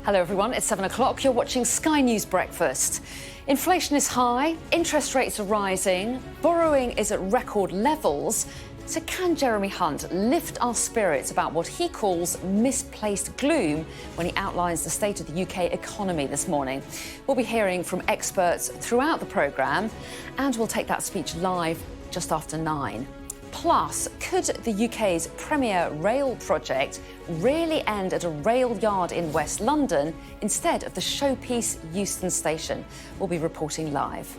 Hello everyone, it's 7 o'clock. You're watching Sky News Breakfast. Inflation is high, interest rates are rising, borrowing is at record levels. So can Jeremy Hunt lift our spirits about what he calls misplaced gloom when he outlines the state of the UK economy this morning? We'll be hearing from experts throughout the programme, and we'll take that speech live just after 9. Plus, could the UK's premier rail project really end at a rail yard in West London instead of the showpiece Euston Station? We'll be reporting live.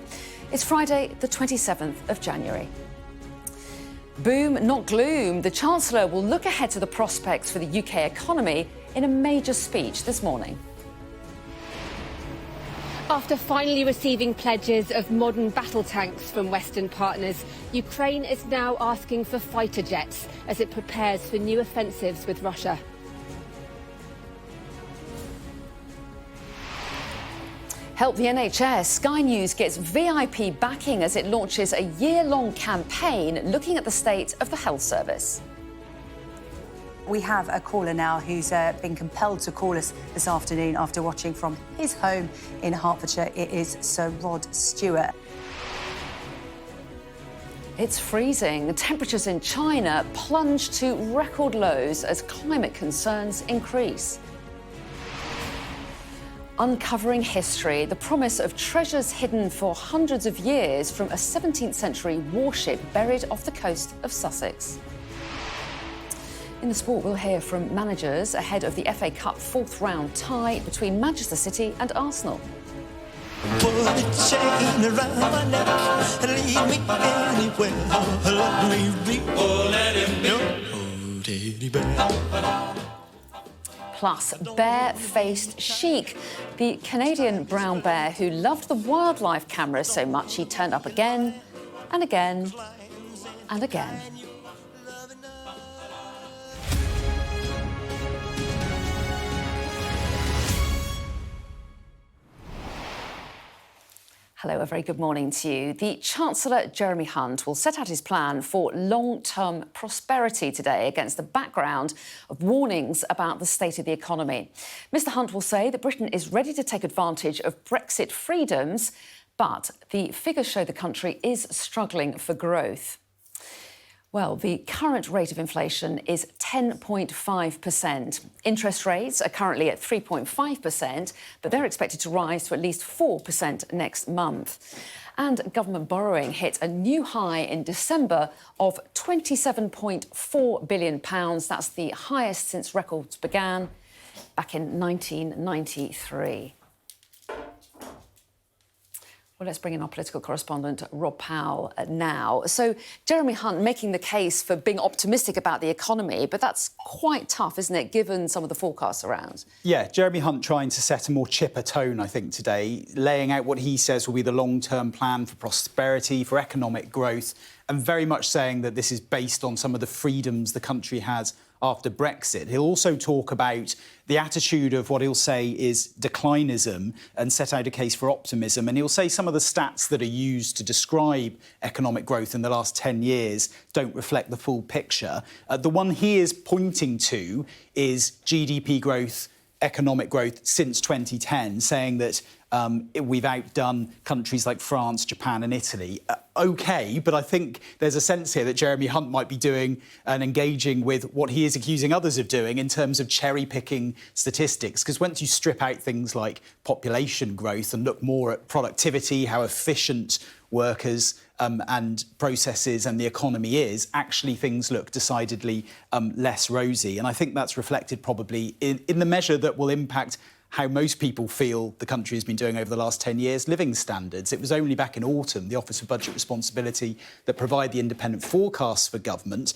It's Friday, the 27th of January. Boom, not gloom. The Chancellor will look ahead to the prospects for the UK economy in a major speech this morning. After finally receiving pledges of modern battle tanks from Western partners, Ukraine is now asking for fighter jets as it prepares for new offensives with Russia. Help the NHS. Sky News gets VIP backing as it launches a year-long campaign looking at the state of the health service. We have a caller now who's been compelled to call us this afternoon after watching from his home in Hertfordshire. It is Sir Rod Stewart. It's freezing. Temperatures in China plunge to record lows as climate concerns increase. Uncovering history, the promise of treasures hidden for hundreds of years from a 17th century warship buried off the coast of Sussex. In the sport, we'll hear from managers ahead of the FA Cup fourth round tie between Manchester City and Arsenal. Plus, bare-faced Chic, the Canadian brown bear who loved the wildlife cameras so much he turned up again and again and again. Hello, a very good morning to you. The Chancellor Jeremy Hunt will set out his plan for long-term prosperity today against the background of warnings about the state of the economy. Mr Hunt will say that Britain is ready to take advantage of Brexit freedoms, but the figures show the country is struggling for growth. Well, the current rate of inflation is 10.5%. Interest rates are currently at 3.5%, but they're expected to rise to at least 4% next month. And government borrowing hit a new high in December of £27.4 billion. That's the highest since records began back in 1993. Well, let's bring in our political correspondent, Rob Powell, now. So, Jeremy Hunt making the case for being optimistic about the economy, but that's quite tough, isn't it, given some of the forecasts around? Yeah, Jeremy Hunt trying to set a more chipper tone, I think, today, laying out what he says will be the long-term plan for prosperity, for economic growth, and very much saying that this is based on some of the freedoms the country has after Brexit. He'll also talk about the attitude of what he'll say is declinism and set out a case for optimism. And he'll say some of the stats that are used to describe economic growth in the last 10 years don't reflect the full picture. The one he is pointing to is GDP growth, economic growth since 2010, saying that we've outdone countries like France, Japan and Italy. OK, but I think there's a sense here that Jeremy Hunt might be doing and engaging with what he is accusing others of doing in terms of cherry-picking statistics. Because once you strip out things like population growth and look more at productivity, how efficient workers and processes and the economy is, actually things look decidedly less rosy. And I think that's reflected probably in the measure that will impact how most people feel the country has been doing over the last 10 years, living standards. It was only back in autumn, the Office of Budget Responsibility that provide the independent forecasts for government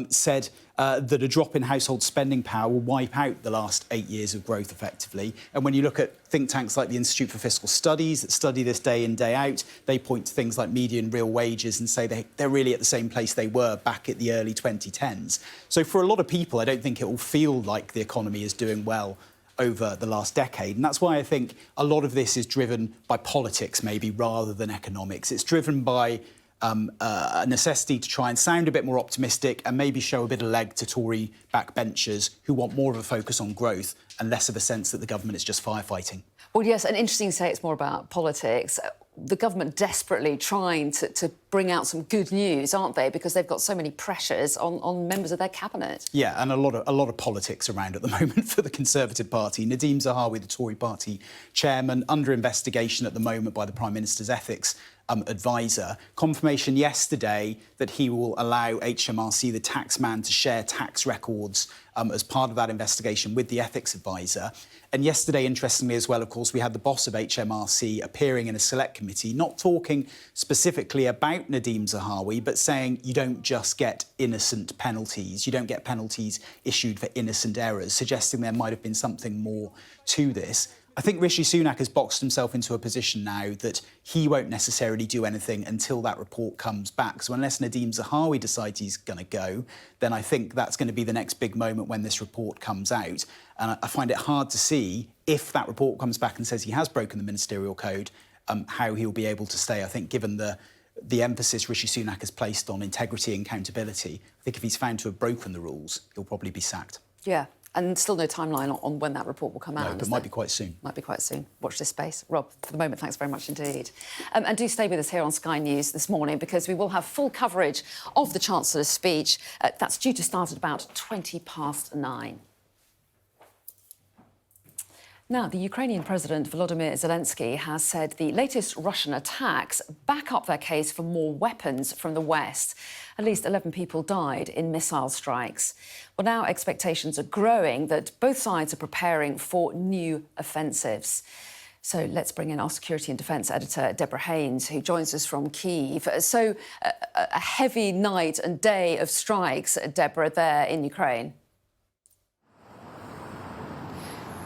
said that a drop in household spending power will wipe out the last 8 years of growth effectively. And when you look at think tanks like the Institute for Fiscal Studies that study this day in, day out, they point to things like median real wages and say they're really at the same place they were back at the early 2010s. So for a lot of people, I don't think it will feel like the economy is doing well over the last decade. And that's why I think a lot of this is driven by politics, maybe, rather than economics. It's driven by a necessity to try and sound a bit more optimistic and maybe show a bit of leg to Tory backbenchers who want more of a focus on growth and less of a sense that the government is just firefighting. Well, yes, and interesting to say it's more about politics. The government desperately trying to bring out some good news, aren't they? Because they've got so many pressures on members of their cabinet. Yeah, and a lot of politics around at the moment for the Conservative Party. Nadeem Zahawi, the Tory party chairman, under investigation at the moment by the Prime Minister's ethics advisor. Confirmation yesterday that he will allow HMRC, the taxman, to share tax records as part of that investigation with the ethics advisor. And yesterday, interestingly as well, of course, we had the boss of HMRC appearing in a select committee, not talking specifically about Nadeem Zahawi, but saying you don't just get innocent penalties, you don't get penalties issued for innocent errors, suggesting there might have been something more to this. I think Rishi Sunak has boxed himself into a position now that he won't necessarily do anything until that report comes back. So unless Nadeem Zahawi decides he's going to go, then I think that's going to be the next big moment when this report comes out. And I find it hard to see, if that report comes back and says he has broken the ministerial code, how he'll be able to stay. I think given the emphasis Rishi Sunak has placed on integrity and accountability, I think if he's found to have broken the rules, he'll probably be sacked. Yeah. And still no timeline on when that report will come out. No, but it might be quite soon. Might be quite soon. Watch this space. Rob, for the moment, thanks very much indeed. And do stay with us here on Sky News this morning, because we will have full coverage of the Chancellor's speech. That's due to start at about 9:20. Now, the Ukrainian President Volodymyr Zelensky has said the latest Russian attacks back up their case for more weapons from the West. At least 11 people died in missile strikes. Well, now expectations are growing that both sides are preparing for new offensives. So let's bring in our security and defence editor, Deborah Haynes, who joins us from Kyiv. So a heavy night and day of strikes, Deborah, there in Ukraine.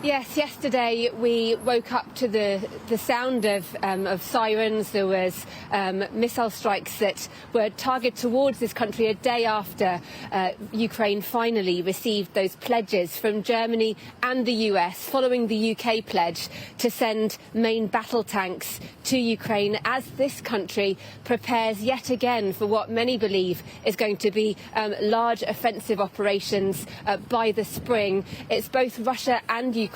Yes, yesterday we woke up to the sound of sirens. There was missile strikes that were targeted towards this country a day after Ukraine finally received those pledges from Germany and the US, following the UK pledge to send main battle tanks to Ukraine as this country prepares yet again for what many believe is going to be large offensive operations by the spring. It's both Russia and Ukraine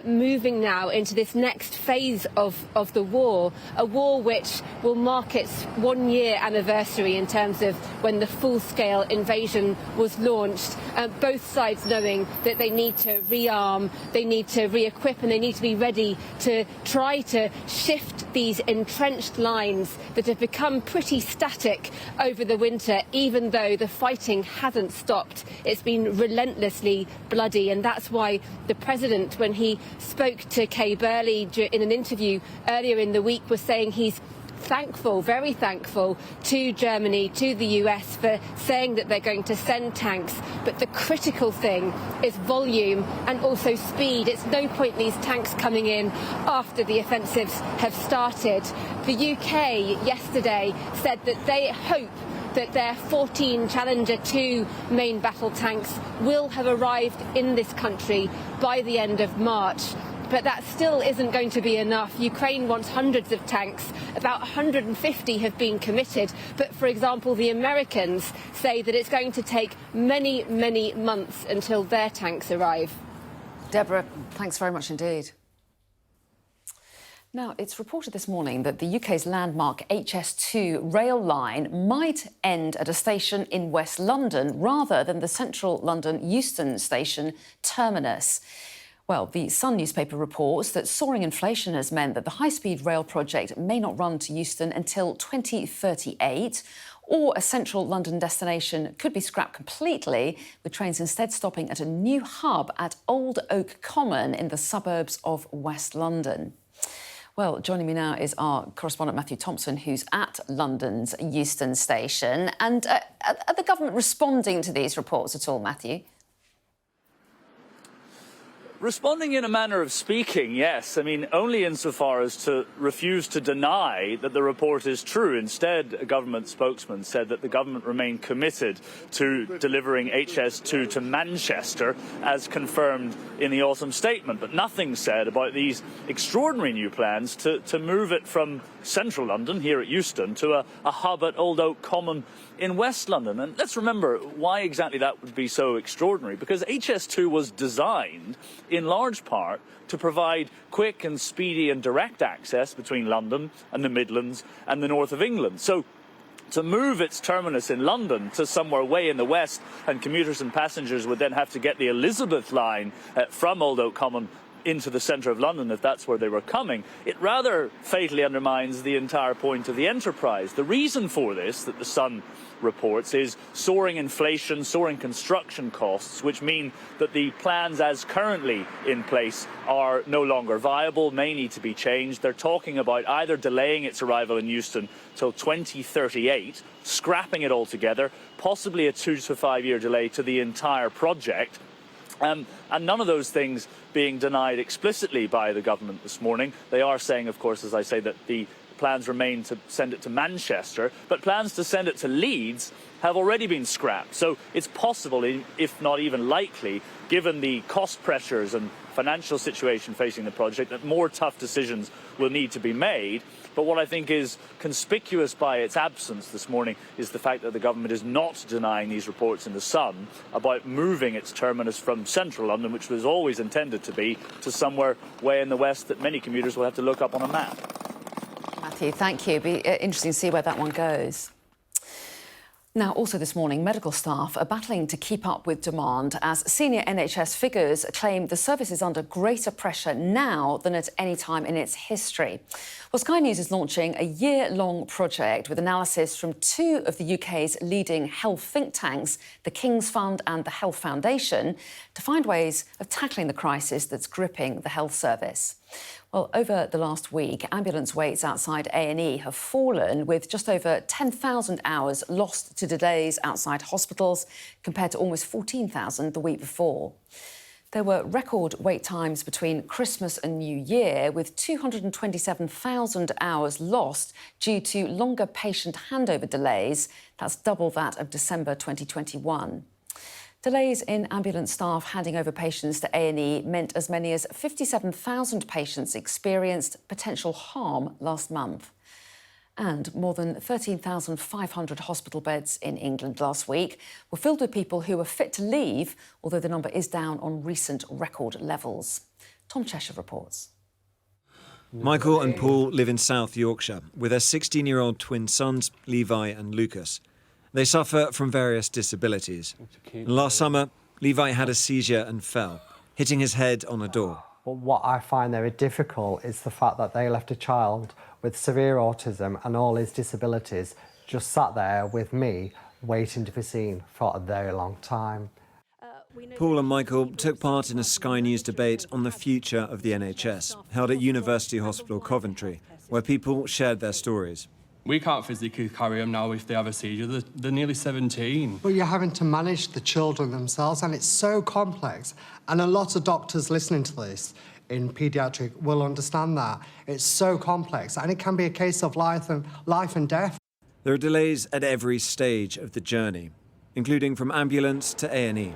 moving now into this next phase of the war, a war which will mark its 1-year anniversary in terms of when the full-scale invasion was launched. Both sides knowing that they need to rearm, they need to re-equip, and they need to be ready to try to shift these entrenched lines that have become pretty static over the winter, even though the fighting hasn't stopped. It's been relentlessly bloody, and that's why the President, when he spoke to Kay Burley in an interview earlier in the week, was saying he's thankful, very thankful to Germany, to the US for saying that they're going to send tanks. But the critical thing is volume and also speed. It's no point in these tanks coming in after the offensives have started. The UK yesterday said that they hope that their 14 Challenger 2 main battle tanks will have arrived in this country by the end of March. But that still isn't going to be enough. Ukraine wants hundreds of tanks. About 150 have been committed. But, for example, the Americans say that it's going to take many, many months until their tanks arrive. Deborah, thanks very much indeed. Now, it's reported this morning that the UK's landmark HS2 rail line might end at a station in West London rather than the central London Euston station terminus. Well, the Sun newspaper reports that soaring inflation has meant that the high-speed rail project may not run to Euston until 2038, or a central London destination could be scrapped completely, with trains instead stopping at a new hub at Old Oak Common in the suburbs of West London. Well, joining me now is our correspondent Matthew Thompson, who's at London's Euston station. And are the government responding to these reports at all, Matthew? Responding in a manner of speaking, yes. I mean, only insofar as to refuse to deny that the report is true. Instead, a government spokesman said that the government remained committed to delivering HS2 to Manchester, as confirmed in the autumn statement. But nothing said about these extraordinary new plans to move it from central London, here at Euston, to a hub at Old Oak Common in West London. And let's remember why exactly that would be so extraordinary, because HS2 was designed in large part to provide quick and speedy and direct access between London and the Midlands and the north of England. So to move its terminus in London to somewhere way in the west, and commuters and passengers would then have to get the Elizabeth line from Old Oak Common into the centre of London if that's where they were coming, it rather fatally undermines the entire point of the enterprise. The reason for this, that the Sun reports, is soaring inflation, soaring construction costs, which mean that the plans as currently in place are no longer viable, may need to be changed. They're talking about either delaying its arrival in Euston till 2038, scrapping it altogether, possibly a 2 to 5 year delay to the entire project. And none of those things being denied explicitly by the government this morning. They are saying, of course, as I say, that the plans remain to send it to Manchester, but plans to send it to Leeds have already been scrapped. So it's possible, if not even likely, given the cost pressures and financial situation facing the project, that more tough decisions will need to be made. But what I think is conspicuous by its absence this morning is the fact that the government is not denying these reports in the Sun about moving its terminus from central London, which was always intended to be, to somewhere way in the west that many commuters will have to look up on a map. Matthew, thank you. It'll be interesting to see where that one goes. Now, also this morning, medical staff are battling to keep up with demand as senior NHS figures claim the service is under greater pressure now than at any time in its history. Well, Sky News is launching a year-long project with analysis from two of the UK's leading health think tanks, the King's Fund and the Health Foundation, to find ways of tackling the crisis that's gripping the health service. Well, over the last week, ambulance waits outside A&E have fallen, with just over 10,000 hours lost to delays outside hospitals, compared to almost 14,000 the week before. There were record wait times between Christmas and New Year, with 227,000 hours lost due to longer patient handover delays. That's double that of December 2021. Delays in ambulance staff handing over patients to A&E meant as many as 57,000 patients experienced potential harm last month. And more than 13,500 hospital beds in England last week were filled with people who were fit to leave, although the number is down on recent record levels. Tom Cheshire reports. Michael and Paul live in South Yorkshire with their 16-year-old twin sons, Levi and Lucas. They suffer from various disabilities. Last summer, Levi had a seizure and fell, hitting his head on a door. But what I find very difficult is the fact that they left a child with severe autism and all his disabilities just sat there with me, waiting to be seen for a very long time. Paul and Michael took part in a Sky News debate on the future of the NHS, held at University Hospital Coventry, where people shared their stories. We can't physically carry them now if they have a seizure. They're nearly 17. But you're having to manage the children themselves, and it's so complex. And a lot of doctors listening to this in paediatric will understand that. It's so complex, and it can be a case of life and death. There are delays at every stage of the journey, including from ambulance to A&E.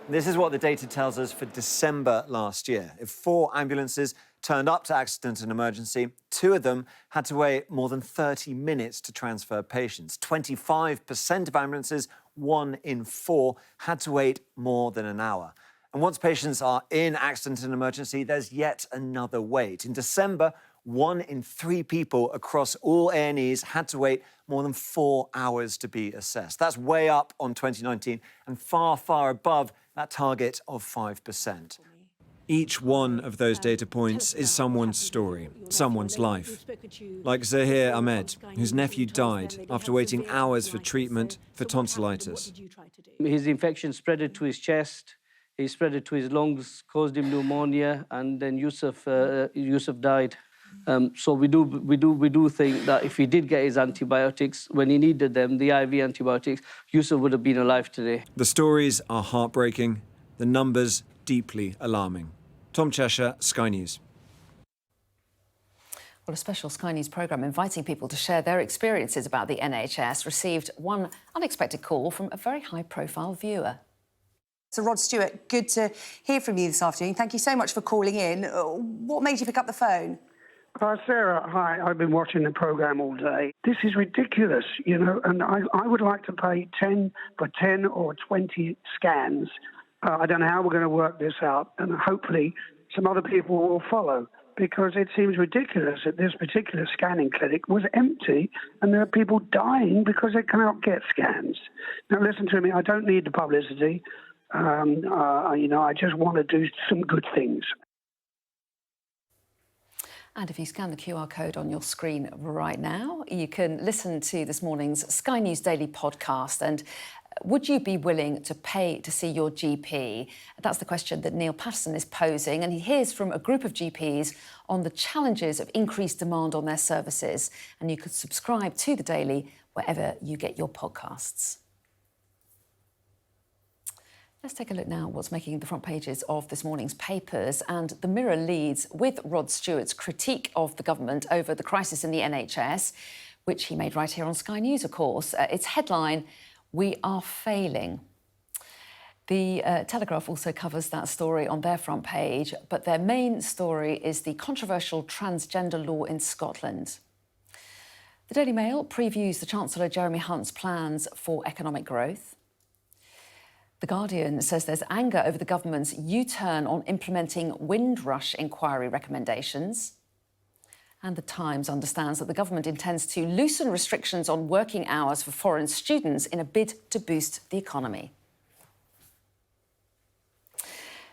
This is what the data tells us for December last year. If 4 ambulances turned up to accident and emergency, 2 of them had to wait more than 30 minutes to transfer patients. 25% of ambulances, 1 in 4, had to wait more than an hour. And once patients are in accident and emergency, there's yet another wait. In December, 1 in 3 people across all A&Es had to wait more than 4 hours to be assessed. That's way up on 2019 and far, far above that target of 5%. Each one of those data points is someone's story, someone's life. Like Zahir Ahmed, whose nephew died after waiting hours for treatment for tonsillitis. His infection spread to his chest, he spread it to his lungs, caused him pneumonia, and then Yusuf died. So we do think that if he did get his antibiotics when he needed them, the IV antibiotics, Yusuf would have been alive today. The stories are heartbreaking, the numbers deeply alarming. Tom Cheshire, Sky News. Well, a special Sky News programme inviting people to share their experiences about the NHS received one unexpected call from a very high-profile viewer. So, Rod Stewart, good to hear from you this afternoon. Thank you so much for calling in. What made you pick up the phone? Sarah, hi. I've been watching the programme all day. This is ridiculous, you know, and I would like to pay 10 for 10 or 20 scans. I don't know how we're going to work this out, and hopefully some other people will follow, because it seems ridiculous that this particular scanning clinic was empty and there are people dying because they cannot get scans. Now, listen to me. I don't need the publicity. I just want to do some good things. And if you scan the QR code on your screen right now, you can listen to this morning's Sky News Daily podcast. And would you be willing to pay to see your GP? That's the question that Neil Patterson is posing, and he hears from a group of GPs on the challenges of increased demand on their services. And you could subscribe to the Daily wherever you get your podcasts. Let's take a look now at what's making the front pages of this morning's papers. And the Mirror leads with Rod Stewart's critique of the government over the crisis in the NHS, which he made right here on Sky News, of course. Its headline, "We are failing." The Telegraph also covers that story on their front page, but their main story is the controversial transgender law in Scotland. The Daily Mail previews the Chancellor Jeremy Hunt's plans for economic growth. The Guardian says there's anger over the government's U-turn on implementing Windrush inquiry recommendations. And The Times understands that the government intends to loosen restrictions on working hours for foreign students in a bid to boost the economy.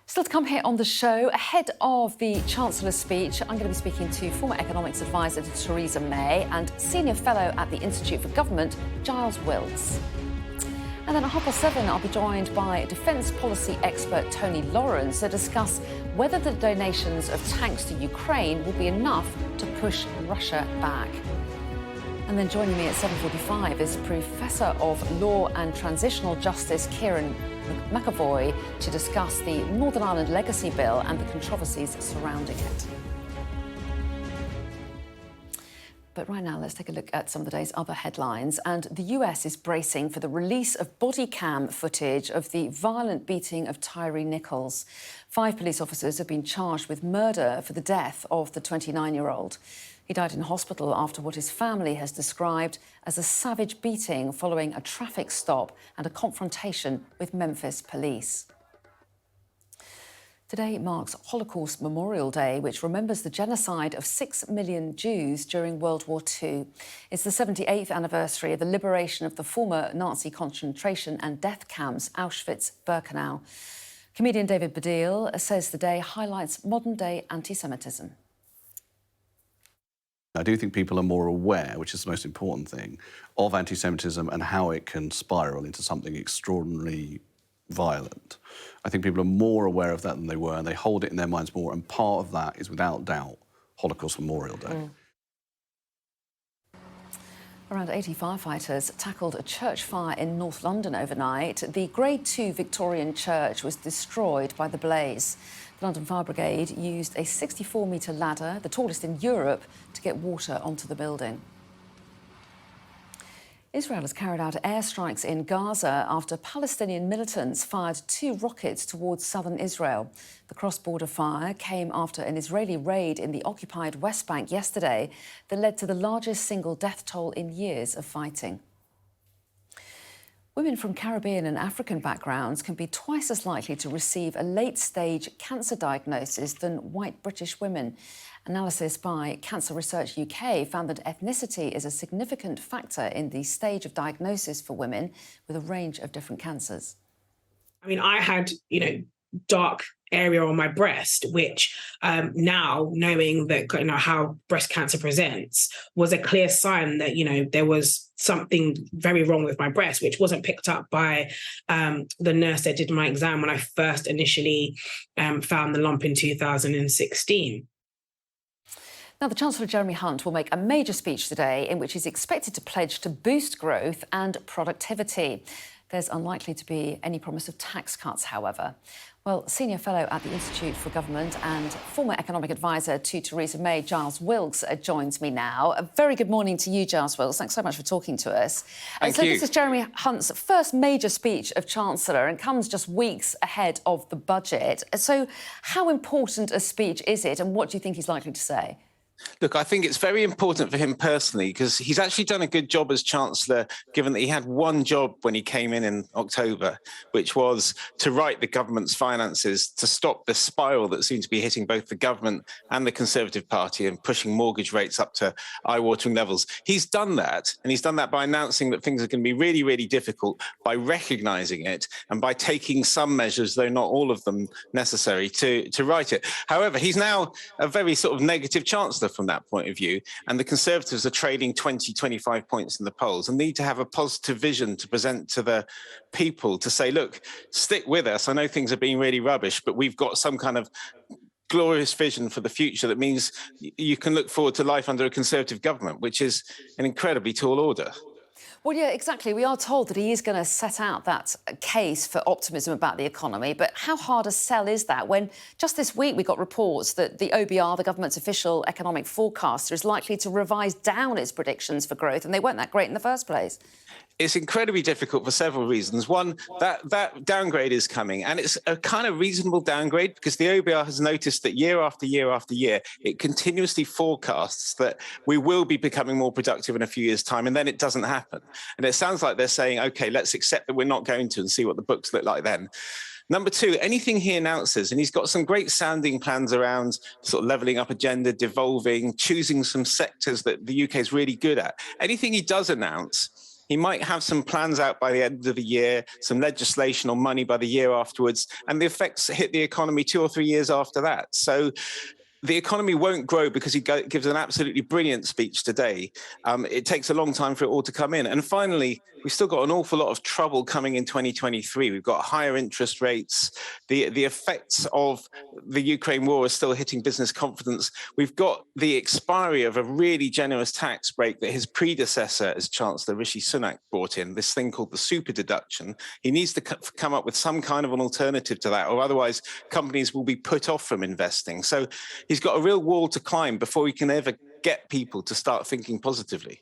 Still to come here on the show, ahead of the Chancellor's speech, I'm going to be speaking to former economics advisor to Theresa May and senior fellow at the Institute for Government, Giles Wills. And then at 7:30, I'll be joined by defence policy expert Tony Lawrence to discuss whether the donations of tanks to Ukraine will be enough to push Russia back. And then joining me at 7:45 is Professor of Law and Transitional Justice Kieran McAvoy to discuss the Northern Ireland Legacy Bill and the controversies surrounding it. But right now, let's take a look at some of the day's other headlines. And the US is bracing for the release of body cam footage of the violent beating of Tyree Nichols. 5 police officers have been charged with murder for the death of the 29-year-old. He died in hospital after what his family has described as a savage beating following a traffic stop and a confrontation with Memphis police. Today marks Holocaust Memorial Day, which remembers the genocide of 6 million Jews during World War II. It's the 78th anniversary of the liberation of the former Nazi concentration and death camps, Auschwitz-Birkenau. Comedian David Baddiel says the day highlights modern-day anti-Semitism. I do think people are more aware, which is the most important thing, of anti-Semitism and how it can spiral into something extraordinarily violent. I think people are more aware of that than they were, and they hold it in their minds more, and part of that is, without doubt, Holocaust Memorial Day. Around 80 firefighters tackled a church fire in North London overnight. The Grade 2 Victorian church was destroyed by the blaze. The London Fire Brigade used a 64-metre ladder, the tallest in Europe, to get water onto the building. Israel has carried out airstrikes in Gaza after Palestinian militants fired 2 rockets towards southern Israel. The cross-border fire came after an Israeli raid in the occupied West Bank yesterday that led to the largest single death toll in years of fighting. Women from Caribbean and African backgrounds can be twice as likely to receive a late-stage cancer diagnosis than white British women. Analysis by Cancer Research UK found that ethnicity is a significant factor in the stage of diagnosis for women with a range of different cancers. I mean, I had, dark area on my breast, which now knowing that, how breast cancer presents was a clear sign that, there was something very wrong with my breast, which wasn't picked up by the nurse that did my exam when I first initially found the lump in 2016. Now, the Chancellor Jeremy Hunt will make a major speech today in which he's expected to pledge to boost growth and productivity. There's unlikely to be any promise of tax cuts, however. Well, Senior Fellow at the Institute for Government and former Economic Advisor to Theresa May, Giles Wills, joins me now. A very good morning to you, Giles Wills. Thanks so much for talking to us. Thank you. This is Jeremy Hunt's first major speech of Chancellor and comes just weeks ahead of the budget. So how important a speech is it, and what do you think he's likely to say? Look, I think it's very important for him personally because he's actually done a good job as Chancellor, given that he had one job when he came in October, which was to right the government's finances, to stop the spiral that seems to be hitting both the government and the Conservative Party and pushing mortgage rates up to eye-watering levels. He's done that, and he's done that by announcing that things are going to be really, really difficult, by recognising it and by taking some measures, though not all of them necessary, to right it. However, he's now a very sort of negative Chancellor from that point of view, and the Conservatives are trading 20, 25 points in the polls and need to have a positive vision to present to the people to say, look, stick with us. I know things are being really rubbish, but we've got some kind of glorious vision for the future that means you can look forward to life under a Conservative government, which is an incredibly tall order. Well, yeah, exactly. We are told that he is going to set out that case for optimism about the economy. But how hard a sell is that when just this week we got reports that the OBR, the government's official economic forecaster, is likely to revise down its predictions for growth, and they weren't that great in the first place? It's incredibly difficult for several reasons. One, that downgrade is coming, and it's a kind of reasonable downgrade because the OBR has noticed that year after year after year, it continuously forecasts that we will be becoming more productive in a few years' time, and then it doesn't happen. And it sounds like they're saying, OK, let's accept that we're not going to and see what the books look like then. Number two, anything he announces, and he's got some great sounding plans around sort of levelling up agenda, devolving, choosing some sectors that the UK is really good at. Anything he does announce, he might have some plans out by the end of the year, some legislation or money by the year afterwards, and the effects hit the economy 2 or 3 years after that. So the economy won't grow because he gives an absolutely brilliant speech today. It takes a long time for it all to come in. And finally, we've still got an awful lot of trouble coming in 2023. We've got higher interest rates. The effects of the Ukraine war are still hitting business confidence. We've got the expiry of a really generous tax break that his predecessor as Chancellor, Rishi Sunak, brought in, this thing called the super deduction. He needs to come up with some kind of an alternative to that, or otherwise companies will be put off from investing. So he's got a real wall to climb before he can ever get people to start thinking positively.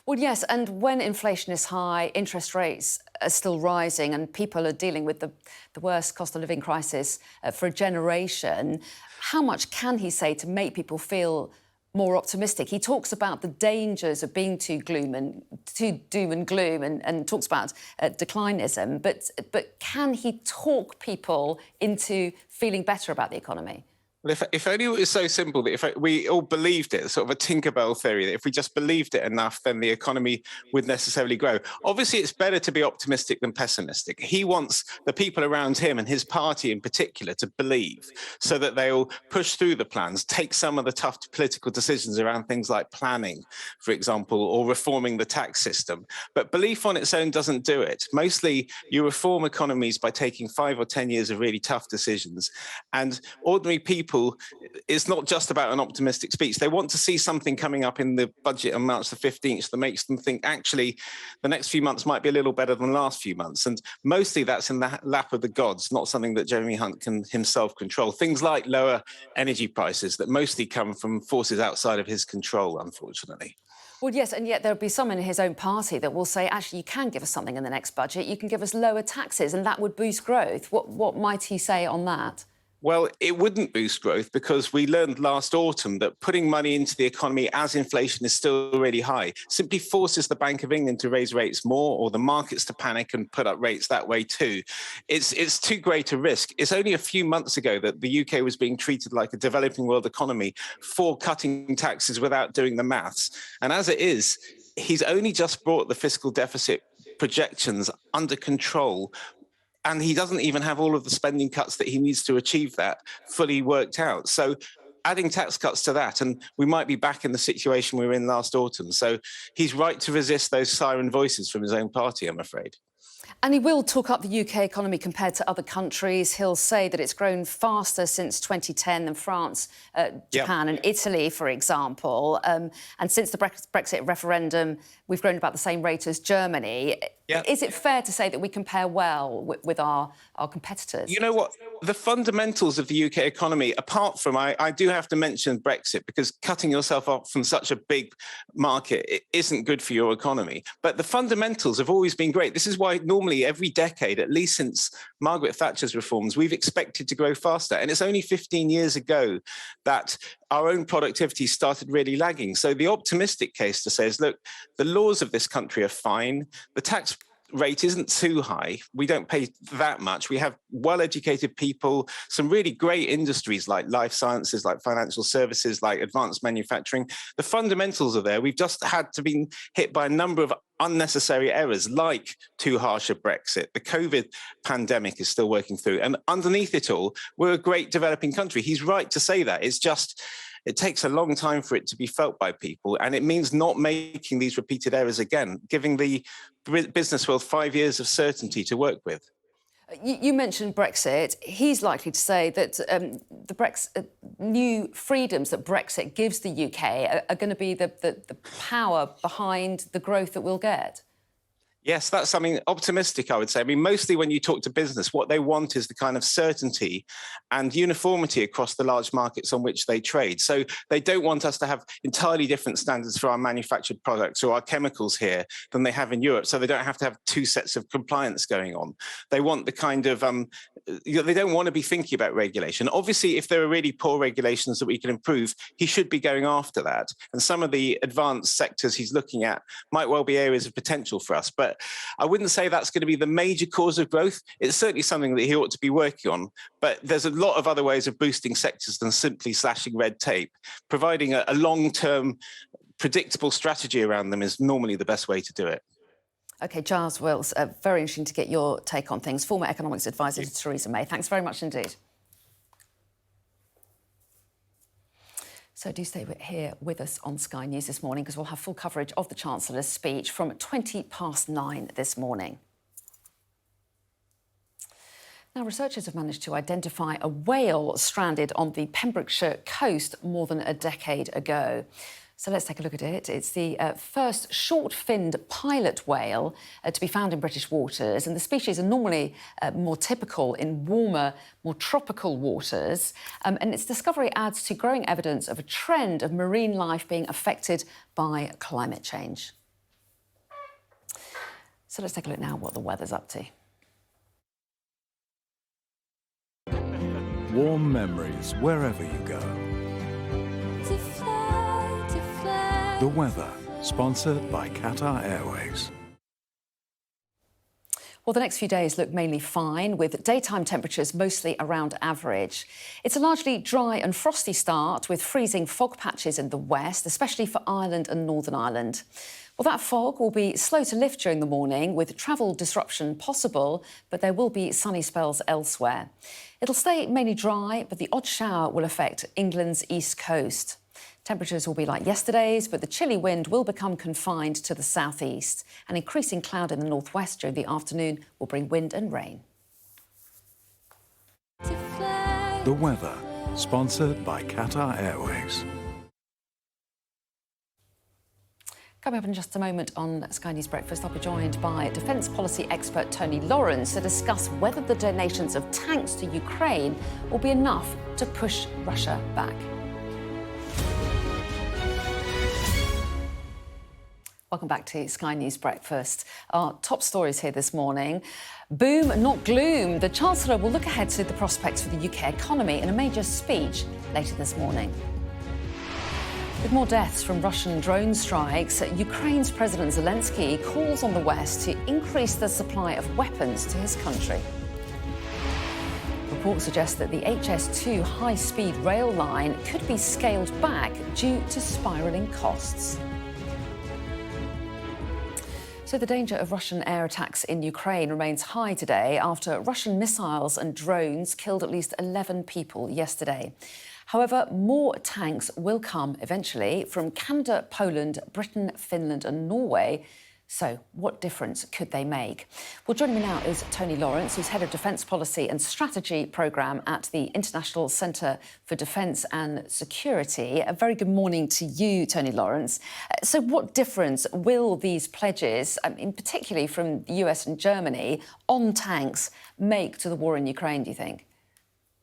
Well, yes, and when inflation is high, interest rates are still rising and people are dealing with the worst cost of living crisis for a generation, how much can he say to make people feel more optimistic? He talks about the dangers of being too doom and gloom and talks about declinism, but can he talk people into feeling better about the economy? Well, if only it was so simple that if we all believed it, sort of a Tinkerbell theory, that if we just believed it enough, then the economy would necessarily grow. Obviously, it's better to be optimistic than pessimistic. He wants the people around him and his party in particular to believe so that they'll push through the plans, take some of the tough political decisions around things like planning, for example, or reforming the tax system. But belief on its own doesn't do it. Mostly, you reform economies by taking 5 or 10 years of really tough decisions. And ordinary people, it's not just about an optimistic speech. They want to see something coming up in the budget on March the 15th that makes them think, actually, the next few months might be a little better than the last few months. And mostly that's in the lap of the gods, not something that Jeremy Hunt can himself control. Things like lower energy prices that mostly come from forces outside of his control, unfortunately. Well, yes, and yet there'll be some in his own party that will say, actually, you can give us something in the next budget. You can give us lower taxes and that would boost growth. What might he say on that? Well, it wouldn't boost growth because we learned last autumn that putting money into the economy as inflation is still really high simply forces the Bank of England to raise rates more or the markets to panic and put up rates that way too. It's too great a risk. It's only a few months ago that the UK was being treated like a developing world economy for cutting taxes without doing the maths. And as it is, he's only just brought the fiscal deficit projections under control. And he doesn't even have all of the spending cuts that he needs to achieve that fully worked out. So adding tax cuts to that, and we might be back in the situation we were in last autumn. So he's right to resist those siren voices from his own party, I'm afraid. And he will talk up the UK economy compared to other countries. He'll say that it's grown faster since 2010 than France, Japan and Italy, for example. And since the Brexit referendum, we've grown about the same rate as Germany. Is it fair to say that we compare well with our competitors? You know what? The fundamentals of the UK economy, apart from, I do have to mention Brexit, because cutting yourself off from such a big market isn't good for your economy. But the fundamentals have always been great. This is why normally every decade, at least since Margaret Thatcher's reforms, we've expected to grow faster. And it's only 15 years ago that our own productivity started really lagging. So the optimistic case to say is, look, the laws of this country are fine. The tax rate isn't too high. We don't pay that much. We have well-educated people, some really great industries like life sciences, like financial services, like advanced manufacturing. The fundamentals are there. We've just had to be hit by a number of unnecessary errors, like too harsh a Brexit. The COVID pandemic is still working through. And underneath it all, we're a great developing country. He's right to say that. It's just, it takes a long time for it to be felt by people. And it means not making these repeated errors again, giving the business world 5 years of certainty to work with. You mentioned Brexit. He's likely to say that the new freedoms that Brexit gives the UK are going to be the power behind the growth that we'll get. Yes, that's something optimistic, I would say. I mean, mostly when you talk to business, what they want is the kind of certainty and uniformity across the large markets on which they trade. So they don't want us to have entirely different standards for our manufactured products or our chemicals here than they have in Europe. So they don't have to have two sets of compliance going on. They want the kind of, they don't want to be thinking about regulation. Obviously, if there are really poor regulations that we can improve, he should be going after that. And some of the advanced sectors he's looking at might well be areas of potential for us. But I wouldn't say that's going to be the major cause of growth. It's certainly something that he ought to be working on. But there's a lot of other ways of boosting sectors than simply slashing red tape. Providing a long-term, predictable strategy around them is normally the best way to do it. OK, Giles Wills, very interesting to get your take on things. Former economics advisor to Theresa May. Thanks very much indeed. So do stay here with us on Sky News this morning, because we'll have full coverage of the Chancellor's speech from 9:20 this morning. Now, researchers have managed to identify a whale stranded on the Pembrokeshire coast more than a decade ago. So let's take a look at it. It's the first short-finned pilot whale to be found in British waters, and the species are normally more typical in warmer, more tropical waters. And its discovery adds to growing evidence of a trend of marine life being affected by climate change. So let's take a look now at what the weather's up to. Warm memories wherever you go. The weather, sponsored by Qatar Airways. Well, the next few days look mainly fine, with daytime temperatures mostly around average. It's a largely dry and frosty start, with freezing fog patches in the west, especially for Ireland and Northern Ireland. Well, that fog will be slow to lift during the morning, with travel disruption possible, but there will be sunny spells elsewhere. It'll stay mainly dry, but the odd shower will affect England's east coast. Temperatures will be like yesterday's, but the chilly wind will become confined to the southeast. An increasing cloud in the northwest during the afternoon will bring wind and rain. The weather, sponsored by Qatar Airways. Coming up in just a moment on Sky News Breakfast, I'll be joined by defence policy expert Tony Lawrence to discuss whether the donations of tanks to Ukraine will be enough to push Russia back. Welcome back to Sky News Breakfast. Our top stories here this morning. Boom, not gloom. The Chancellor will look ahead to the prospects for the UK economy in a major speech later this morning. With more deaths from Russian drone strikes, Ukraine's President Zelensky calls on the West to increase the supply of weapons to his country. Reports suggest that the HS2 high-speed rail line could be scaled back due to spiralling costs. So the danger of Russian air attacks in Ukraine remains high today after Russian missiles and drones killed at least 11 people yesterday. However, more tanks will come eventually from Canada, Poland, Britain, Finland and Norway. So what difference could they make? Well, joining me now is Tony Lawrence, who's Head of Defence Policy and Strategy Programme at the International Centre for Defence and Security. A very good morning to you, Tony Lawrence. So what difference will these pledges, particularly from the US and Germany, on tanks make to the war in Ukraine, do you think?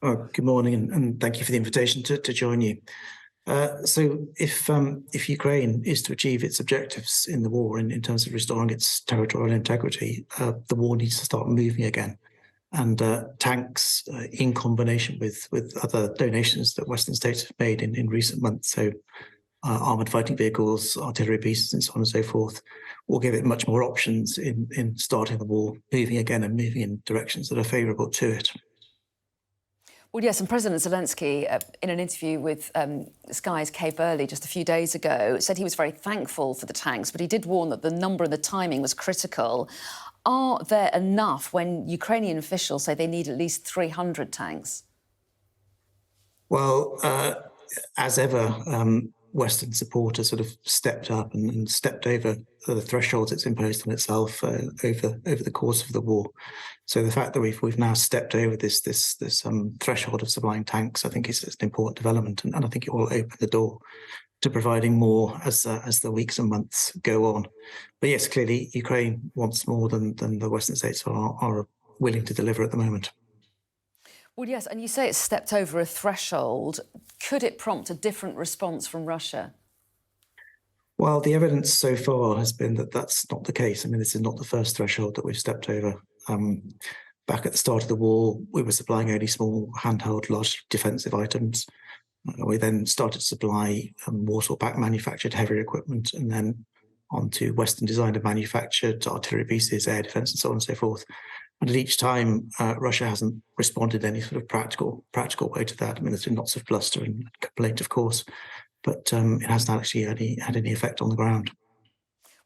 Oh, good morning, and thank you for the invitation to join you. So if Ukraine is to achieve its objectives in the war in terms of restoring its territorial integrity, the war needs to start moving again. And tanks, in combination with other donations that Western states have made in recent months, so armoured fighting vehicles, artillery pieces, and so on and so forth, will give it much more options in starting the war moving again and moving in directions that are favourable to it. Well, yes, and President Zelensky, in an interview with Sky's Kay Burley just a few days ago, said he was very thankful for the tanks, but he did warn that the number and the timing was critical. Are there enough when Ukrainian officials say they need at least 300 tanks? Well, as ever, Western support has sort of stepped up and stepped over the thresholds it's imposed on itself over the course of the war. So the fact that we've now stepped over this threshold of supplying tanks, I think is an important development, and I think it will open the door to providing more as the weeks and months go on. But yes, clearly Ukraine wants more than the Western states are willing to deliver at the moment. Well, yes, and you say it's stepped over a threshold. Could it prompt a different response from Russia? Well, the evidence so far has been that that's not the case. I mean, this is not the first threshold that we've stepped over. Back at the start of the war, we were supplying only small, handheld, large defensive items. We then started to supply Warsaw-backed manufactured heavier equipment, and then onto Western designed and manufactured artillery pieces, air defence, and so on and so forth. And at each time, Russia hasn't responded in any sort of practical way to that. I mean, there's been lots of bluster and complaint, of course, but it hasn't actually had any effect on the ground.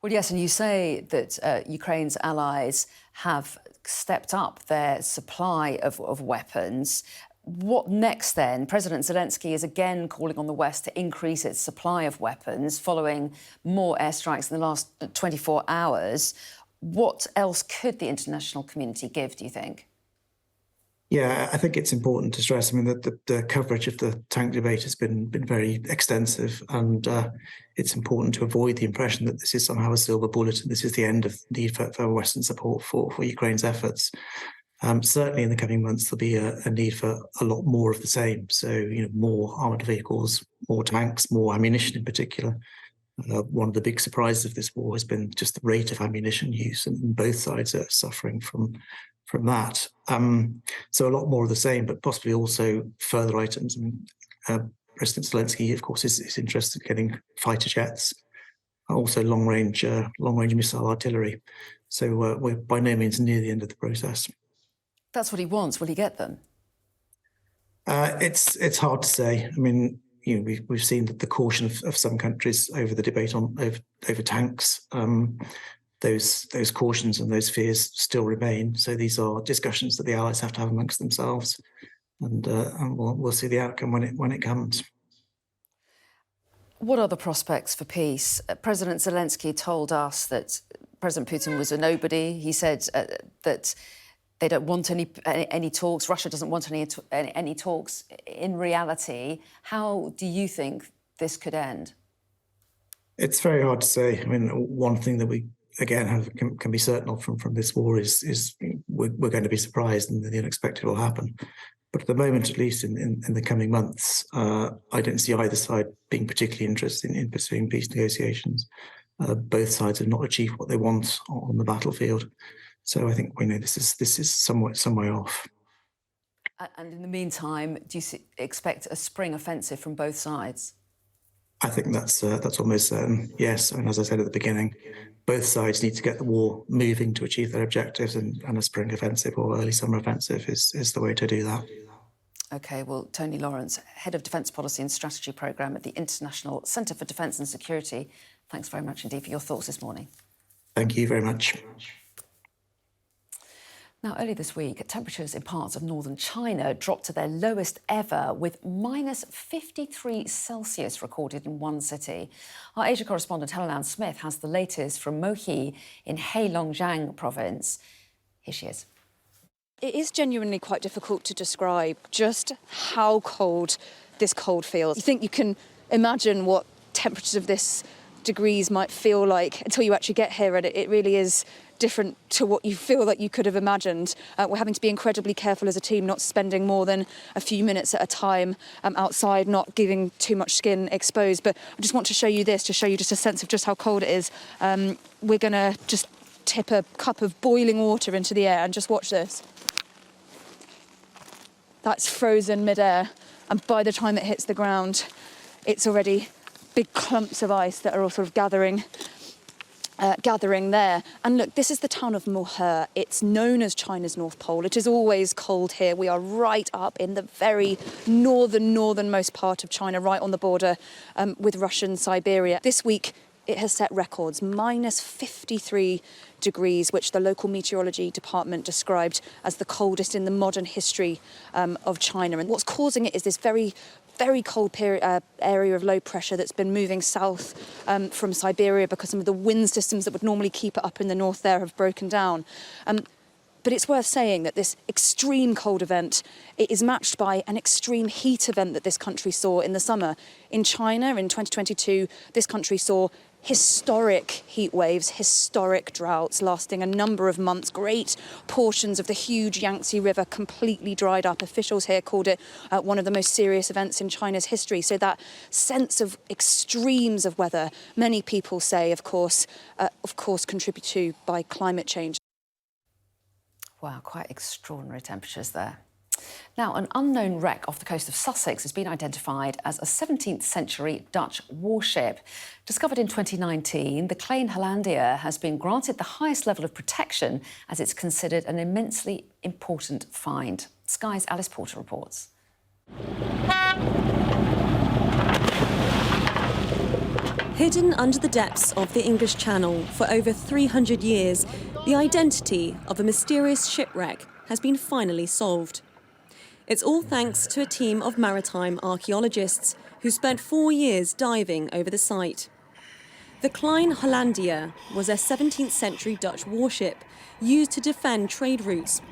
Well, yes, and you say that Ukraine's allies have stepped up their supply of weapons. What next then? President Zelensky is again calling on the West to increase its supply of weapons following more airstrikes in the last 24 hours. What else could the international community give, do you think? Yeah, I think it's important to stress, I mean, that the coverage of the tank debate has been very extensive, and it's important to avoid the impression that this is somehow a silver bullet and this is the end of the need for Western support for Ukraine's efforts. Certainly in the coming months, there'll be a need for a lot more of the same. So, more armoured vehicles, more tanks, more ammunition in particular. One of the big surprises of this war has been just the rate of ammunition use, and both sides are suffering from that. So a lot more of the same, but possibly also further items. President Zelensky, of course, is interested in getting fighter jets, also long-range missile artillery. So we're by no means near the end of the process. That's what he wants. Will he get them? It's hard to say. I mean, we've seen that the caution of some countries over the debate over tanks. Those cautions and those fears still remain. So these are discussions that the allies have to have amongst themselves, and we'll see the outcome when it comes. What are the prospects for peace? President Zelensky told us that President Putin was a nobody. He said that they don't want any talks. Russia doesn't want any talks. In reality, how do you think this could end? It's very hard to say. I mean, one thing that we again can be certain of from this war is we're going to be surprised and the unexpected will happen. But at the moment, at least in the coming months, I don't see either side being particularly interested in pursuing peace negotiations. Both sides have not achieved what they want on the battlefield. So I think this is somewhat some way off. And in the meantime, do you expect a spring offensive from both sides? I think that's almost certain. Yes, and as I said at the beginning, both sides need to get the war moving to achieve their objectives, and a spring offensive or early summer offensive is the way to do that. OK, well, Tony Lawrence, Head of Defence Policy and Strategy Programme at the International Centre for Defence and Security, thanks very much indeed for your thoughts this morning. Thank you very much. Now, earlier this week, temperatures in parts of northern China dropped to their lowest ever, with minus 53 Celsius recorded in one city. Our Asia correspondent Helen Smith has the latest from Mohe in Heilongjiang province. Here she is. It is genuinely quite difficult to describe just how cold this cold feels. You think you can imagine what temperatures of this degrees might feel like until you actually get here, and it really is different to what you feel like you could have imagined. We're having to be incredibly careful as a team, not spending more than a few minutes at a time outside, not giving too much skin exposed. But I just want to show you this, to show you just a sense of just how cold it is. We're going to just tip a cup of boiling water into the air and just watch this. That's frozen midair, and by the time it hits the ground, it's already big clumps of ice that are all sort of gathering there. And look, this is the town of Mohe. It's known as China's North Pole. It is always cold here. We are right up in the very northernmost part of China, right on the border with Russian Siberia. This week, it has set records, minus 53 degrees, which the local meteorology department described as the coldest in the modern history of China. And what's causing it is this very cold area of low pressure that's been moving south from Siberia, because some of the wind systems that would normally keep it up in the north there have broken down. But it's worth saying that this extreme cold event, it is matched by an extreme heat event that this country saw in the summer. In China, in 2022, this country saw historic heat waves, historic droughts lasting a number of months. Great portions of the huge Yangtze River completely dried up. Officials here called it one of the most serious events in China's history. So that sense of extremes of weather, many people say, of course, contribute to by climate change. Wow, quite extraordinary temperatures there. Now, an unknown wreck off the coast of Sussex has been identified as a 17th century Dutch warship. Discovered in 2019, the Klein Hollandia has been granted the highest level of protection as it's considered an immensely important find. Sky's Alice Porter reports. Hidden under the depths of the English Channel for over 300 years, the identity of a mysterious shipwreck has been finally solved. It's all thanks to a team of maritime archaeologists who spent 4 years diving over the site. The Klein Hollandia was a 17th century Dutch warship used to defend trade routes.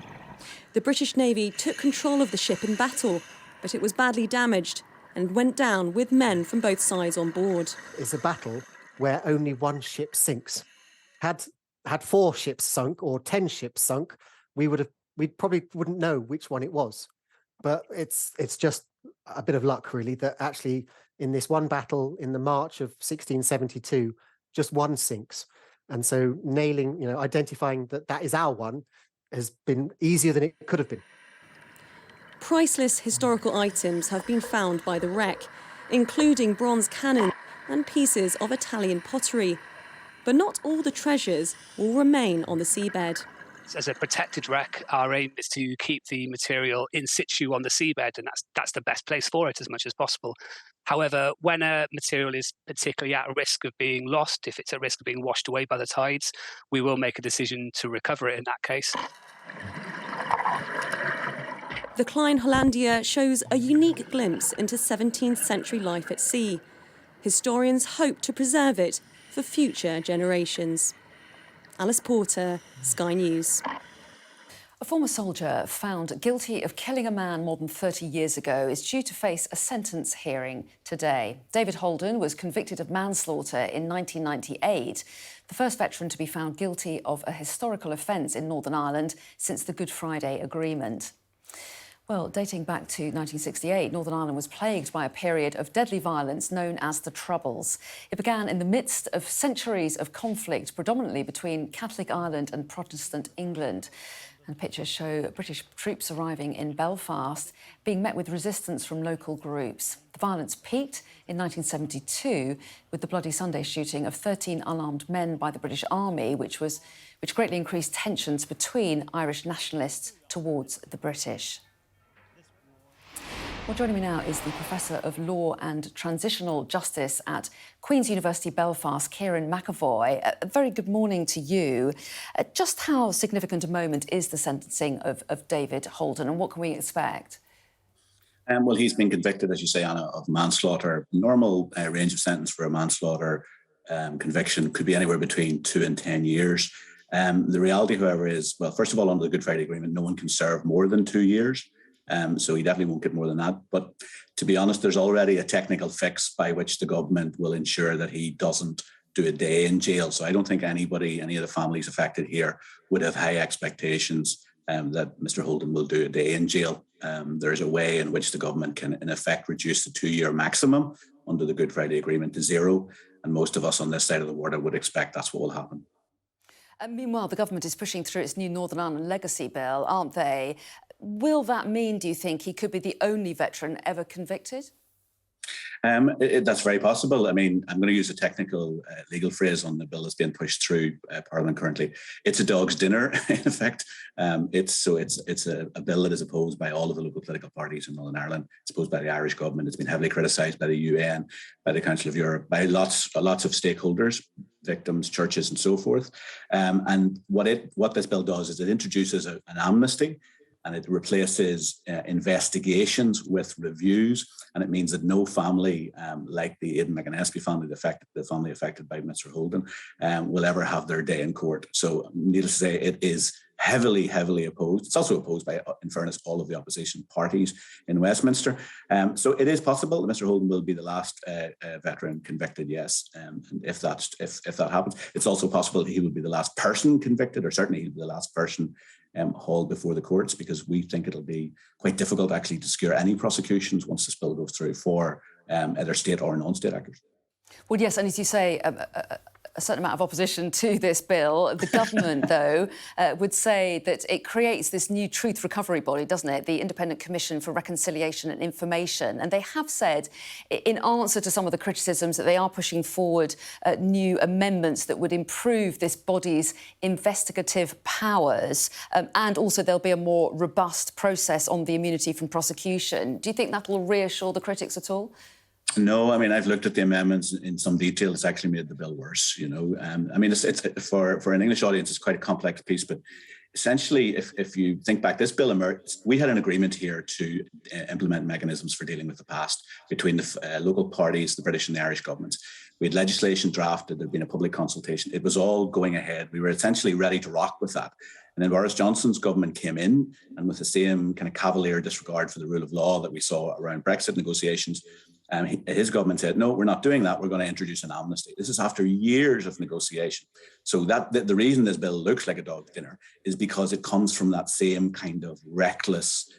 The British Navy took control of the ship in battle, but it was badly damaged and went down with men from both sides on board. It's a battle where only one ship sinks. Had 4 ships sunk or 10 ships sunk, we probably wouldn't know which one it was. But it's just a bit of luck, really, that actually in this one battle in the March of 1672, just one sinks. And so identifying that is our one has been easier than it could have been. Priceless historical items have been found by the wreck, including bronze cannon and pieces of Italian pottery. But not all the treasures will remain on the seabed. As a protected wreck, our aim is to keep the material in situ on the seabed, and that's the best place for it as much as possible. However, when a material is particularly at risk of being lost, if it's at risk of being washed away by the tides, we will make a decision to recover it in that case. The Klein Hollandia shows a unique glimpse into 17th century life at sea. Historians hope to preserve it for future generations. Alice Porter, Sky News. A former soldier found guilty of killing a man more than 30 years ago is due to face a sentence hearing today. David Holden was convicted of manslaughter in 1998, the first veteran to be found guilty of a historical offence in Northern Ireland since the Good Friday Agreement. Well, dating back to 1968, Northern Ireland was plagued by a period of deadly violence known as the Troubles. It began in the midst of centuries of conflict, predominantly between Catholic Ireland and Protestant England. And pictures show British troops arriving in Belfast, being met with resistance from local groups. The violence peaked in 1972 with the Bloody Sunday shooting of 13 unarmed men by the British Army, which greatly increased tensions between Irish nationalists towards the British. Well, joining me now is the Professor of Law and Transitional Justice at Queen's University Belfast, Kieran McAvoy. A very good morning to you. Just how significant a moment is the sentencing of David Holden, and what can we expect? Well, he's been convicted, as you say, Anna, of manslaughter. Normal range of sentence for a manslaughter conviction could be anywhere between 2 and 10 years. The reality, however, is, well, first of all, under the Good Friday Agreement, no one can serve more than 2 years. So he definitely won't get more than that. But to be honest, there's already a technical fix by which the government will ensure that he doesn't do a day in jail. So I don't think any of the families affected here would have high expectations that Mr. Holden will do a day in jail. There's a way in which the government can, in effect, reduce the 2-year maximum under the Good Friday Agreement to 0. And most of us on this side of the water would expect that's what will happen. Meanwhile, the government is pushing through its new Northern Ireland Legacy Bill, aren't they? Will that mean, do you think, he could be the only veteran ever convicted? That's very possible. I mean, I'm going to use a technical legal phrase on the bill that's being pushed through Parliament currently. It's a dog's dinner, in effect. It's a bill that is opposed by all of the local political parties in Northern Ireland. It's opposed by the Irish government. It's been heavily criticised by the UN, by the Council of Europe, by lots of stakeholders, victims, churches, and so forth. And what this bill does is it introduces an amnesty, and it replaces investigations with reviews, and it means that no family, like the Aidan McAnespy family, the family affected by Mr. Holden, will ever have their day in court. So, needless to say, it is heavily, heavily opposed. It's also opposed by, in fairness, all of the opposition parties in Westminster. So it is possible that Mr. Holden will be the last veteran convicted, yes. And if that happens, it's also possible that he will be the last person convicted, or certainly he'll be the last person hauled before the courts, because we think it'll be quite difficult actually to secure any prosecutions once this bill goes through for either state or non-state actors. Well, yes, and as you say, a certain amount of opposition to this bill. The government, though, would say that it creates this new truth recovery body, doesn't it? The Independent Commission for Reconciliation and Information. And they have said, in answer to some of the criticisms, that they are pushing forward new amendments that would improve this body's investigative powers. And also there'll be a more robust process on the immunity from prosecution. Do you think that will reassure the critics at all? No, I mean, I've looked at the amendments in some detail. It's actually made the bill worse, you know. I mean, it's for an English audience, it's quite a complex piece, but essentially, if you think back, this bill emerged, we had an agreement here to implement mechanisms for dealing with the past between the local parties, the British and the Irish governments. We had legislation drafted, there'd been a public consultation. It was all going ahead. We were essentially ready to rock with that. And then Boris Johnson's government came in, and with the same kind of cavalier disregard for the rule of law that we saw around Brexit negotiations, his government said, no, we're not doing that. We're going to introduce an amnesty. This is after years of negotiation. So the reason this bill looks like a dog's dinner is because it comes from that same kind of reckless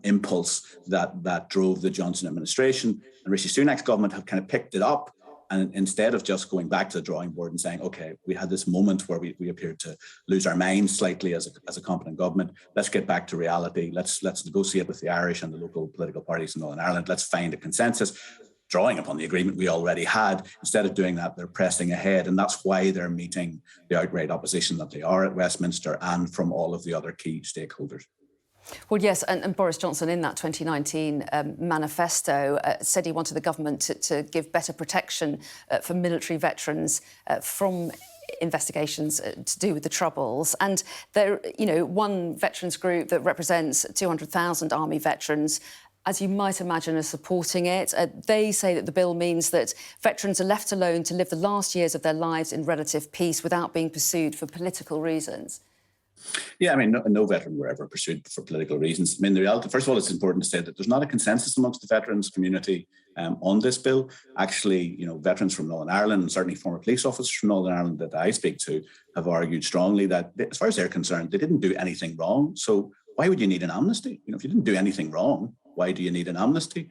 impulse that drove the Johnson administration. And Rishi Sunak's government have kind of picked it up. And instead of just going back to the drawing board and saying, OK, we had this moment where we appeared to lose our minds slightly as a competent government. Let's get back to reality. Let's negotiate with the Irish and the local political parties in Northern Ireland. Let's find a consensus, drawing upon the agreement we already had. Instead of doing that, they're pressing ahead. And that's why they're meeting the outright opposition that they are at Westminster and from all of the other key stakeholders. Well, yes, and Boris Johnson in that 2019 manifesto said he wanted the government to give better protection for military veterans from investigations to do with the Troubles. And there, you know, one veterans group that represents 200,000 Army veterans, as you might imagine, are supporting it. They say that the bill means that veterans are left alone to live the last years of their lives in relative peace without being pursued for political reasons. Yeah, I mean, no veteran were ever pursued for political reasons. I mean, the reality, first of all, it's important to say that there's not a consensus amongst the veterans community on this bill. Actually, you know, veterans from Northern Ireland and certainly former police officers from Northern Ireland that I speak to have argued strongly that, as far as they're concerned, they didn't do anything wrong. So why would you need an amnesty? You know, if you didn't do anything wrong, why do you need an amnesty?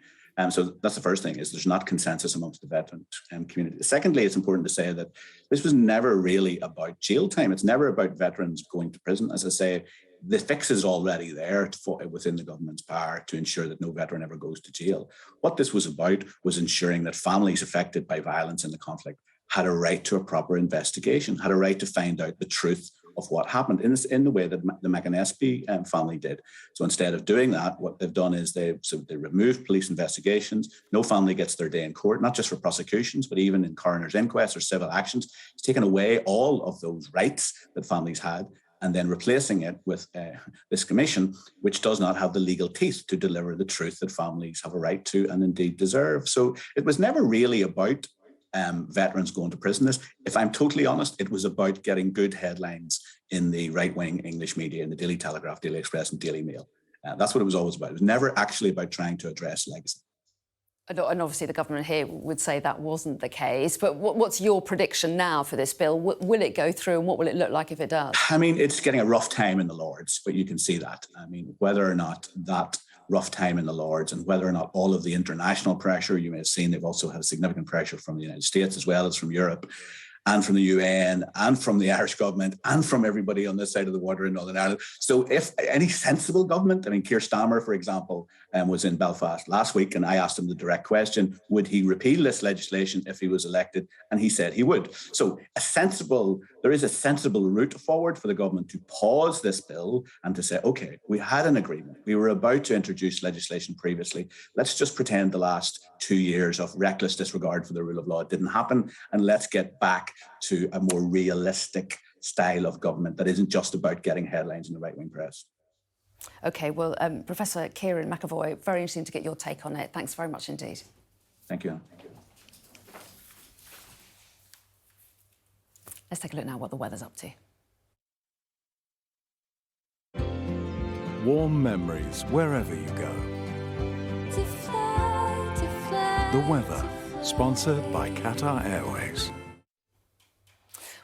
So that's the first thing, is there's not consensus amongst the veteran community. Secondly, it's important to say that this was never really about jail time. It's never about veterans going to prison. As I say, the fix is already there within the government's power to ensure that no veteran ever goes to jail. What this was about was ensuring that families affected by violence in the conflict had a right to a proper investigation, had a right to find out the truth of what happened in the way that the McAnesby family did. So instead of doing that, what they've done is they removed police investigations. No family gets their day in court, not just for prosecutions, but even in coroner's inquests or civil actions. It's taken away all of those rights that families had, and then replacing it with this commission, which does not have the legal teeth to deliver the truth that families have a right to and indeed deserve. So it was never really about veterans going to prison. If I'm totally honest, it was about getting good headlines in the right-wing English media, in the Daily Telegraph, Daily Express and Daily Mail. That's what it was always about. It was never actually about trying to address legacy. And obviously the government here would say that wasn't the case. But what's your prediction now for this bill? Will it go through, and what will it look like if it does? I mean, it's getting a rough time in the Lords, but you can see that. I mean, whether or not that rough time in the Lords and whether or not all of the international pressure, you may have seen they've also had significant pressure from the United States as well as from Europe and from the UN and from the Irish government and from everybody on this side of the water in Northern Ireland. So if any sensible government, I mean, Keir Starmer, for example, was in Belfast last week, and I asked him the direct question, would he repeal this legislation if he was elected? And he said he would. So there is a sensible route forward for the government to pause this bill and to say, okay, we had an agreement. We were about to introduce legislation previously. Let's just pretend the last 2 years of reckless disregard for the rule of law didn't happen, and let's get back to a more realistic style of government that isn't just about getting headlines in the right-wing press. OK, well, Professor Kieran McAvoy, very interesting to get your take on it. Thanks very much indeed. Thank you. Let's take a look now what the weather's up to. Warm memories wherever you go. The weather, sponsored by Qatar Airways.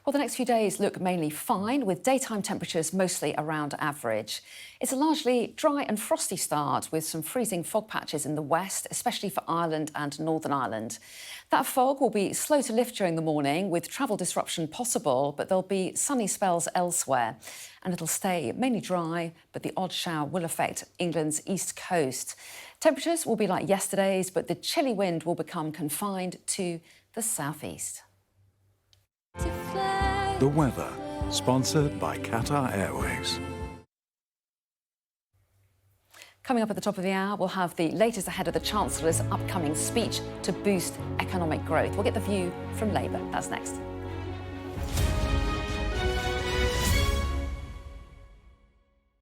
Well, the next few days look mainly fine, with daytime temperatures mostly around average. It's a largely dry and frosty start, with some freezing fog patches in the west, especially for Ireland and Northern Ireland. That fog will be slow to lift during the morning, with travel disruption possible, but there'll be sunny spells elsewhere. And it'll stay mainly dry, but the odd shower will affect England's east coast. Temperatures will be like yesterday's, but the chilly wind will become confined to the southeast. The weather, sponsored by Qatar Airways. Coming up at the top of the hour, we'll have the latest ahead of the Chancellor's upcoming speech to boost economic growth. We'll get the view from Labour. That's next.